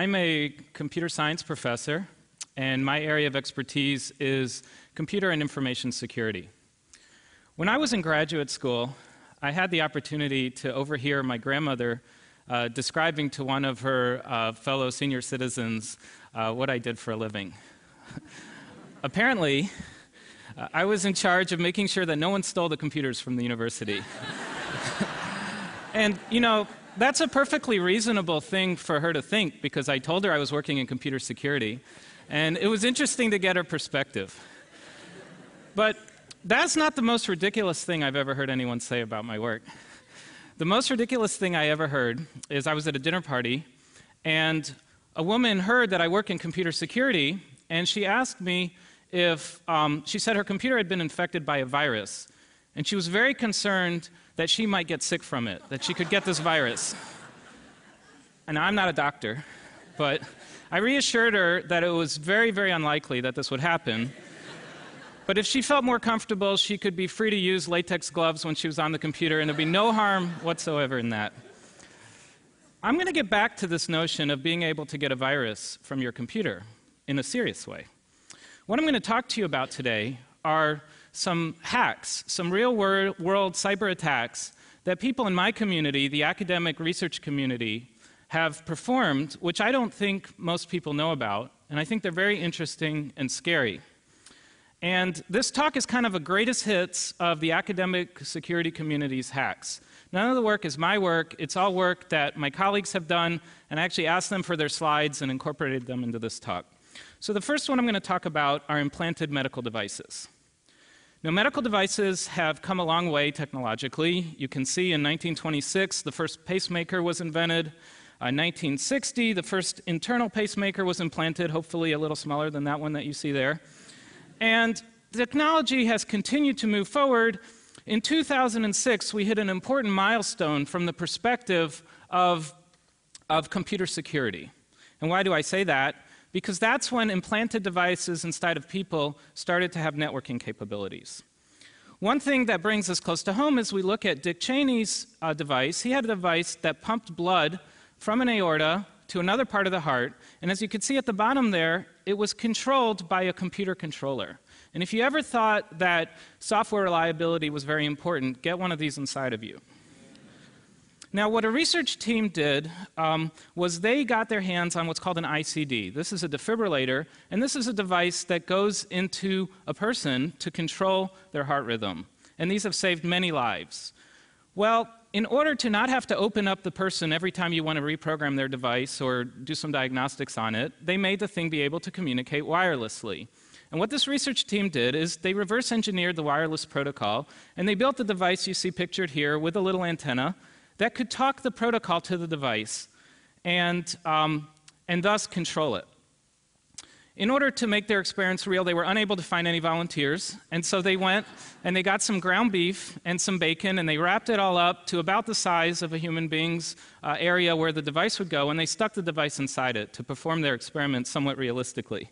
I'm a computer science professor, and my area of expertise is computer and information security. When I was in graduate school, I had the opportunity to overhear my grandmother describing to one of her fellow senior citizens what I did for a living. Apparently, I was in charge of making sure that no one stole the computers from the university. And, you know, that's a perfectly reasonable thing for her to think, because I told her I was working in computer security, and it was interesting to get her perspective. But that's not the most ridiculous thing I've ever heard anyone say about my work. The most ridiculous thing I ever heard is I was at a dinner party, and a woman heard that I work in computer security, and she asked me if, she said her computer had been infected by a virus, and she was very concerned that she might get sick from it, that she could get this virus. And I'm not a doctor, but I reassured her that it was very, very unlikely that this would happen. But if she felt more comfortable, she could be free to use latex gloves when she was on the computer, and there'd be no harm whatsoever in that. I'm going to get back to this notion of being able to get a virus from your computer in a serious way. What I'm going to talk to you about today are some hacks, some real-world cyber attacks that people in my community, the academic research community, have performed, which I don't think most people know about, and I think they're very interesting and scary. And this talk is kind of a greatest hits of the academic security community's hacks. None of the work is my work. It's all work that my colleagues have done, and I actually asked them for their slides and incorporated them into this talk. So the first one I'm going to talk about are implanted medical devices. Now, medical devices have come a long way technologically. You can see in 1926, the first pacemaker was invented. In 1960, the first internal pacemaker was implanted, hopefully a little smaller than that one that you see there. And technology has continued to move forward. In 2006, we hit an important milestone from the perspective of computer security. And why do I say that? Because that's when implanted devices inside of people started to have networking capabilities. One thing that brings us close to home is we look at Dick Cheney's device. He had a device that pumped blood from an aorta to another part of the heart, and as you can see at the bottom there, it was controlled by a computer controller. And if you ever thought that software reliability was very important, get one of these inside of you. Now, what a research team did was they got their hands on what's called an ICD. This is a defibrillator, and this is a device that goes into a person to control their heart rhythm. And these have saved many lives. Well, in order to not have to open up the person every time you want to reprogram their device or do some diagnostics on it, they made the thing be able to communicate wirelessly. And what this research team did is they reverse engineered the wireless protocol, and they built the device you see pictured here with a little antenna that could talk the protocol to the device and thus control it. In order to make their experience real, they were unable to find any volunteers, and so they went and they got some ground beef and some bacon, and they wrapped it all up to about the size of a human being's area where the device would go, and they stuck the device inside it to perform their experiment somewhat realistically.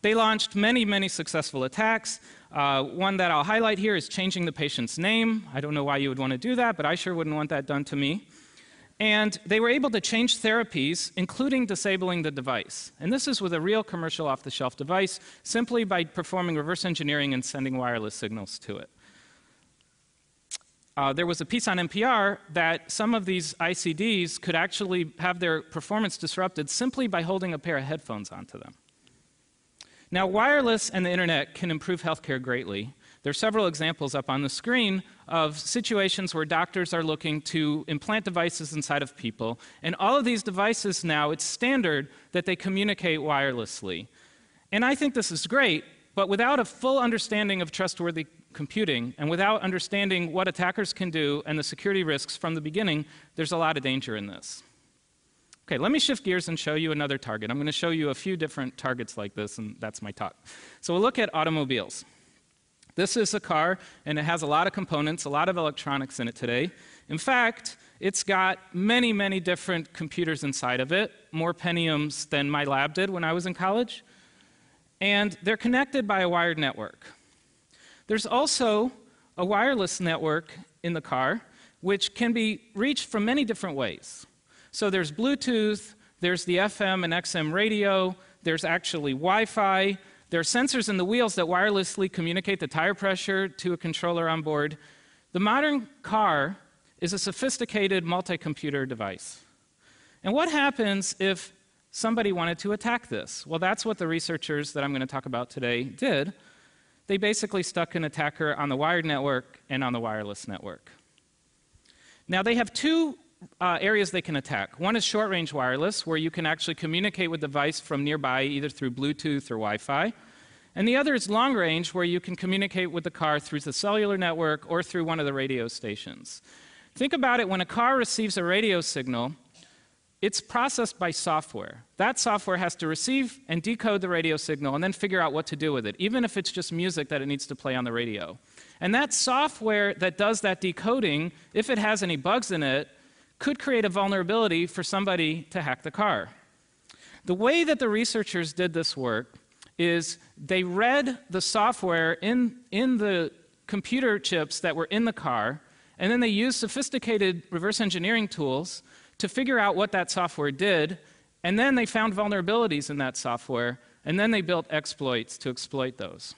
They launched many, many successful attacks. One that I'll highlight here is changing the patient's name. I don't know why you would want to do that, but I sure wouldn't want that done to me. And they were able to change therapies, including disabling the device. And this is with a real commercial off-the-shelf device, simply by performing reverse engineering and sending wireless signals to it. There was a piece on NPR that some of these ICDs could actually have their performance disrupted simply by holding a pair of headphones onto them. Now, wireless and the internet can improve healthcare greatly. There are several examples up on the screen of situations where doctors are looking to implant devices inside of people, and all of these devices now, it's standard that they communicate wirelessly. And I think this is great, but without a full understanding of trustworthy computing, and without understanding what attackers can do and the security risks from the beginning, there's a lot of danger in this. Okay, let me shift gears and show you another target. I'm going to show you a few different targets like this, and that's my talk. So we'll look at automobiles. This is a car, and it has a lot of components, a lot of electronics in it today. In fact, it's got many, many different computers inside of it, more Pentiums than my lab did when I was in college. And they're connected by a wired network. There's also a wireless network in the car, which can be reached from many different ways. So there's Bluetooth, There's the FM and XM radio. There's actually Wi-Fi. There are sensors in the wheels that wirelessly communicate the tire pressure to a controller on board. The modern car is a sophisticated multi-computer device. And what happens if somebody wanted to attack this? Well, that's what the researchers that I'm going to talk about today did. They basically stuck an attacker on the wired network and on the wireless network. Now, they have two areas they can attack. One is short-range wireless, where you can actually communicate with the device from nearby, either through Bluetooth or Wi-Fi. And the other is long-range, where you can communicate with the car through the cellular network or through one of the radio stations. Think about it, when a car receives a radio signal, it's processed by software. That software has to receive and decode the radio signal and then figure out what to do with it, even if it's just music that it needs to play on the radio. And that software that does that decoding, if it has any bugs in it, could create a vulnerability for somebody to hack the car. The way that the researchers did this work is they read the software in the computer chips that were in the car, and then they used sophisticated reverse engineering tools to figure out what that software did, and then they found vulnerabilities in that software, and then they built exploits to exploit those.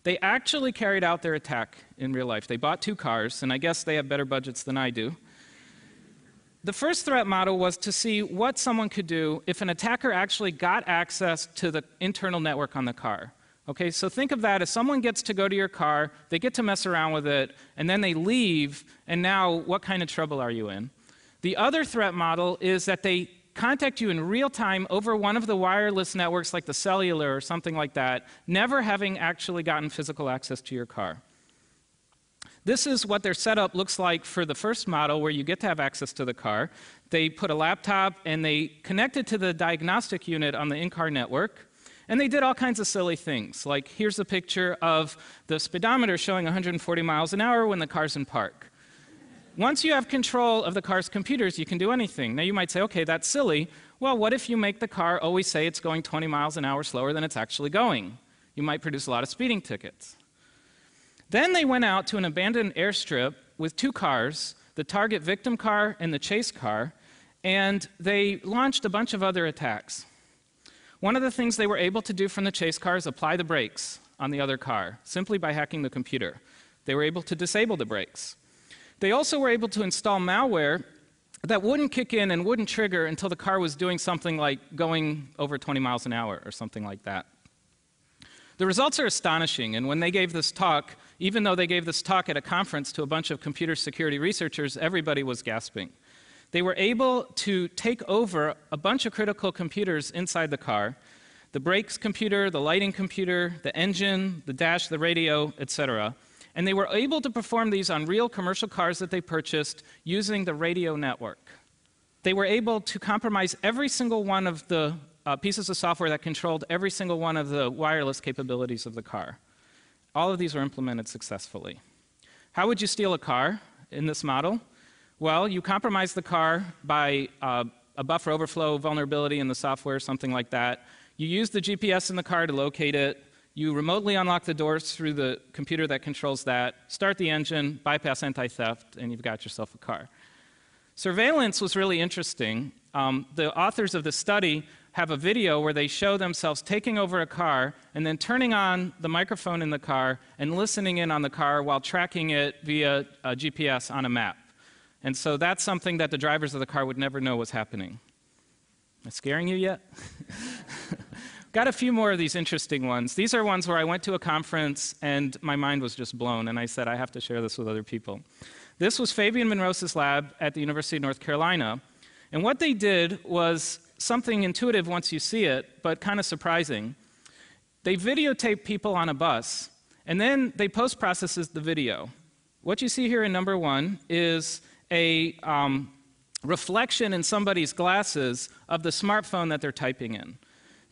They actually carried out their attack in real life. They bought 2 cars, and I guess they have better budgets than I do. The first threat model was to see what someone could do if an attacker actually got access to the internal network on the car. Okay, so think of that as someone gets to go to your car, they get to mess around with it, and then they leave, and now what kind of trouble are you in? The other threat model is that they contact you in real time over one of the wireless networks like the cellular or something like that, never having actually gotten physical access to your car. This is what their setup looks like for the first model, where you get to have access to the car. They put a laptop and they connect it to the diagnostic unit on the in-car network. And they did all kinds of silly things, like here's a picture of the speedometer showing 140 miles an hour when the car's in park. Once you have control of the car's computers, you can do anything. Now you might say, okay, that's silly. Well, what if you make the car always say it's going 20 miles an hour slower than it's actually going? You might produce a lot of speeding tickets. Then they went out to an abandoned airstrip with 2 cars, the target victim car and the chase car, and they launched a bunch of other attacks. One of the things they were able to do from the chase car is apply the brakes on the other car, simply by hacking the computer. They were able to disable the brakes. They also were able to install malware that wouldn't kick in and wouldn't trigger until the car was doing something like going over 20 miles an hour or something like that. The results are astonishing, and when they gave this talk, even though they gave this talk at a conference to a bunch of computer security researchers, everybody was gasping. They were able to take over a bunch of critical computers inside the car, the brakes computer, the lighting computer, the engine, the dash, the radio, etc. And they were able to perform these on real commercial cars that they purchased using the radio network. They were able to compromise every single one of the pieces of software that controlled every single one of the wireless capabilities of the car. All of these were implemented successfully. How would you steal a car in this model? Well, you compromise the car by a buffer overflow vulnerability in the software, something like that. You use the GPS in the car to locate it. You remotely unlock the doors through the computer that controls that, start the engine, bypass anti-theft, and you've got yourself a car. Surveillance was really interesting. The authors of the study have a video where they show themselves taking over a car and then turning on the microphone in the car and listening in on the car while tracking it via a GPS on a map. And so that's something that the drivers of the car would never know was happening. Am I scaring you yet? Got a few more of these interesting ones. These are ones where I went to a conference and my mind was just blown, and I said, I have to share this with other people. This was Fabian Monrose's lab at the University of North Carolina, and what they did was something intuitive once you see it, but kind of surprising. They videotaped people on a bus, and then they post-processed the video. What you see here in number 1 is a reflection in somebody's glasses of the smartphone that they're typing in.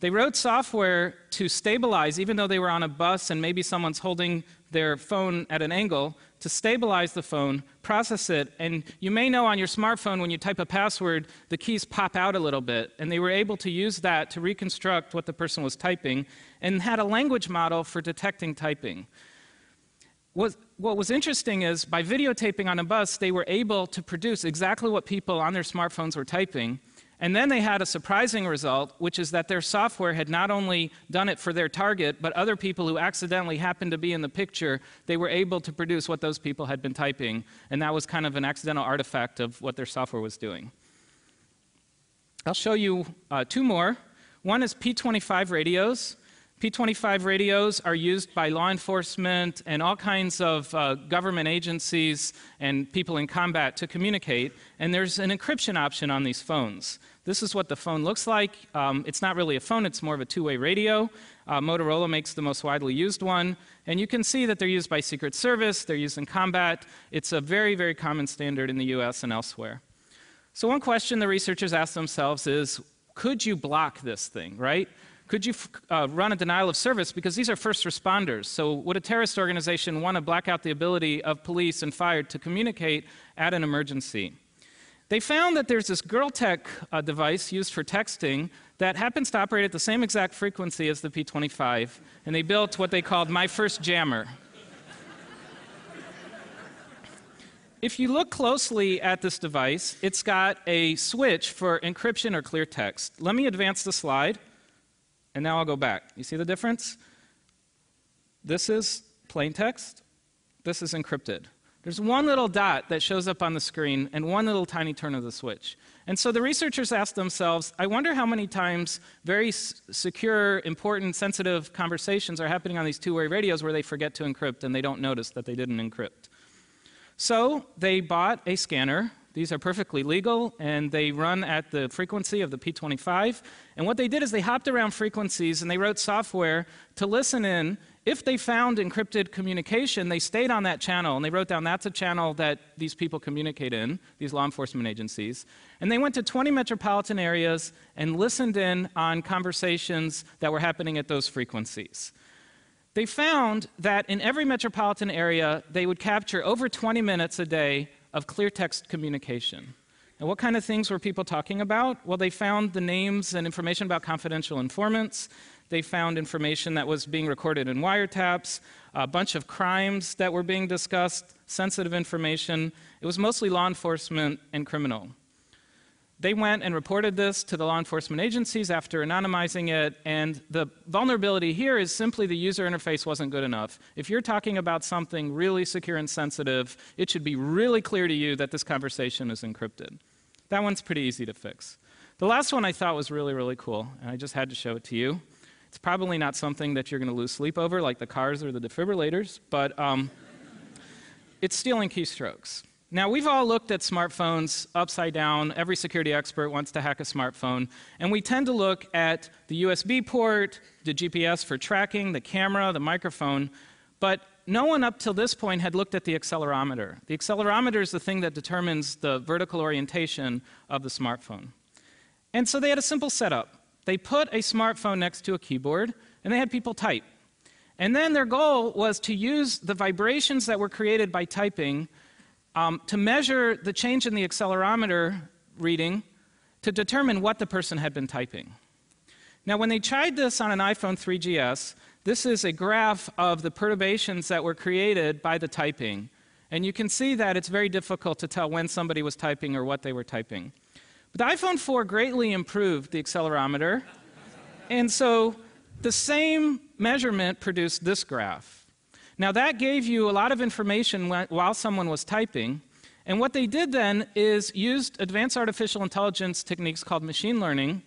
They wrote software to stabilize, even though they were on a bus and maybe someone's holding their phone at an angle, to stabilize the phone, process it, and you may know on your smartphone when you type a password, the keys pop out a little bit, and they were able to use that to reconstruct what the person was typing and had a language model for detecting typing. What was interesting is by videotaping on a bus, they were able to produce exactly what people on their smartphones were typing, And then they had a surprising result, which is that their software had not only done it for their target, but other people who accidentally happened to be in the picture, they were able to produce what those people had been typing. And that was kind of an accidental artifact of what their software was doing. I'll show you two more. One is P25 radios. P25 radios are used by law enforcement and all kinds of government agencies and people in combat to communicate. And there's an encryption option on these phones. This is what the phone looks like. It's not really a phone, it's more of a two-way radio. Motorola makes the most widely used one. And you can see that they're used by Secret Service, they're used in combat. It's a very, very common standard in the US and elsewhere. So one question the researchers asked themselves is, could you block this thing, right? Could you run a denial of service? Because these are first responders. So would a terrorist organization want to black out the ability of police and fire to communicate at an emergency? They found that there's this Girl-Tech device used for texting that happens to operate at the same exact frequency as the P25, and they built what they called My First Jammer. If you look closely at this device, it's got a switch for encryption or clear text. Let me advance the slide. And now I'll go back. You see the difference? This is plain text. This is encrypted. There's one little dot that shows up on the screen and one little tiny turn of the switch. And so the researchers asked themselves, I wonder how many times very secure, important, sensitive conversations are happening on these two-way radios where they forget to encrypt and they don't notice that they didn't encrypt. So they bought a scanner. These are perfectly legal, and they run at the frequency of the P25. And what they did is they hopped around frequencies, and they wrote software to listen in. If they found encrypted communication, they stayed on that channel, and they wrote down that's a channel that these people communicate in, these law enforcement agencies. And they went to 20 metropolitan areas and listened in on conversations that were happening at those frequencies. They found that in every metropolitan area, they would capture over 20 minutes a day of clear text communication. And what kind of things were people talking about? Well, they found the names and information about confidential informants. They found information that was being recorded in wiretaps, a bunch of crimes that were being discussed, sensitive information. It was mostly law enforcement and criminal. They went and reported this to the law enforcement agencies after anonymizing it, and the vulnerability here is simply the user interface wasn't good enough. If you're talking about something really secure and sensitive, it should be really clear to you that this conversation is encrypted. That one's pretty easy to fix. The last one I thought was really, really cool, and I just had to show it to you. It's probably not something that you're going to lose sleep over, like the cars or the defibrillators, but it's stealing keystrokes. Now, we've all looked at smartphones upside down. Every security expert wants to hack a smartphone. And we tend to look at the USB port, the GPS for tracking, the camera, the microphone. But no one up till this point had looked at the accelerometer. The accelerometer is the thing that determines the vertical orientation of the smartphone. And so they had a simple setup. They put a smartphone next to a keyboard, and they had people type. And then their goal was to use the vibrations that were created by typing to measure the change in the accelerometer reading to determine what the person had been typing. Now, when they tried this on an iPhone 3GS, this is a graph of the perturbations that were created by the typing. And you can see that it's very difficult to tell when somebody was typing or what they were typing. But the iPhone 4 greatly improved the accelerometer. And so the same measurement produced this graph. Now, that gave you a lot of information while someone was typing. And what they did then is used advanced artificial intelligence techniques called machine learning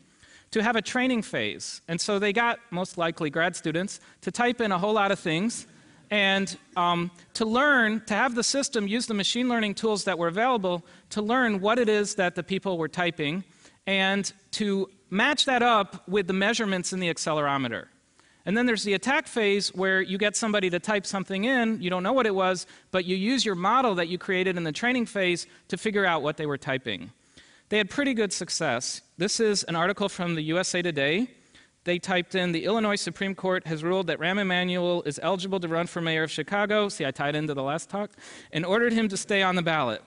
to have a training phase. And so they got, most likely, grad students to type in a whole lot of things and to learn, to have the system use the machine learning tools that were available to learn what it is that the people were typing and to match that up with the measurements in the accelerometer. And then there's the attack phase where you get somebody to type something in, you don't know what it was, but you use your model that you created in the training phase to figure out what they were typing. They had pretty good success. This is an article from the USA Today. They typed in, the Illinois Supreme Court has ruled that Rahm Emanuel is eligible to run for mayor of Chicago, see I tied into the last talk, and ordered him to stay on the ballot.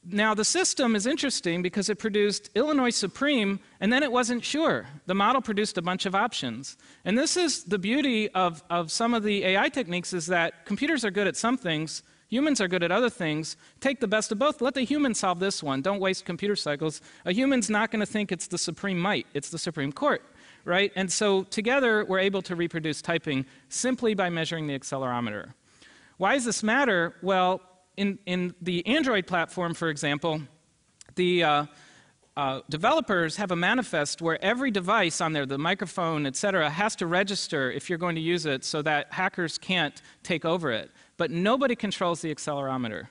Now, the system is interesting because it produced Illinois Supreme, and then it wasn't sure. The model produced a bunch of options. And this is the beauty of some of the AI techniques, is that computers are good at some things, Humans are good at other things. Take the best of both. Let the human solve this one. Don't waste computer cycles. A human's not going to think it's the supreme might. It's the Supreme Court, right? And so together, we're able to reproduce typing simply by measuring the accelerometer. Why does this matter? Well, in the Android platform, for example, the developers have a manifest where every device on there, the microphone, et cetera, has to register if you're going to use it so that hackers can't take over it. But nobody controls the accelerometer.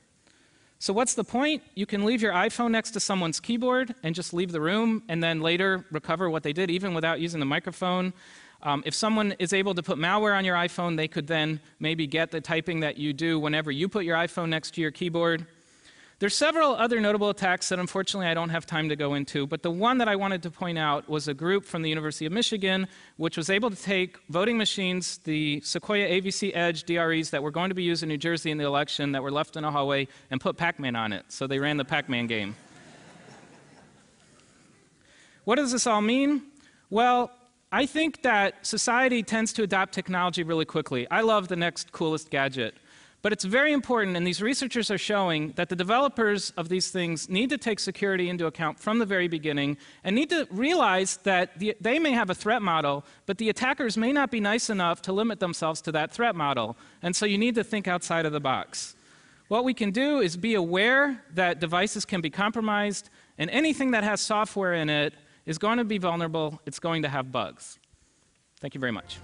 So what's the point? You can leave your iPhone next to someone's keyboard and just leave the room and then later recover what they did, even without using the microphone. If someone is able to put malware on your iPhone, they could then maybe get the typing that you do whenever you put your iPhone next to your keyboard. There's several other notable attacks that unfortunately I don't have time to go into, but the one that I wanted to point out was a group from the University of Michigan which was able to take voting machines, the Sequoia AVC Edge DREs that were going to be used in New Jersey in the election that were left in a hallway, and put Pac-Man on it. So they ran the Pac-Man game. What does this all mean? Well, I think that society tends to adopt technology really quickly. I love the next coolest gadget. But it's very important, and these researchers are showing that the developers of these things need to take security into account from the very beginning and need to realize that they may have a threat model, but the attackers may not be nice enough to limit themselves to that threat model. And so you need to think outside of the box. What we can do is be aware that devices can be compromised, and anything that has software in it is going to be vulnerable. It's going to have bugs. Thank you very much.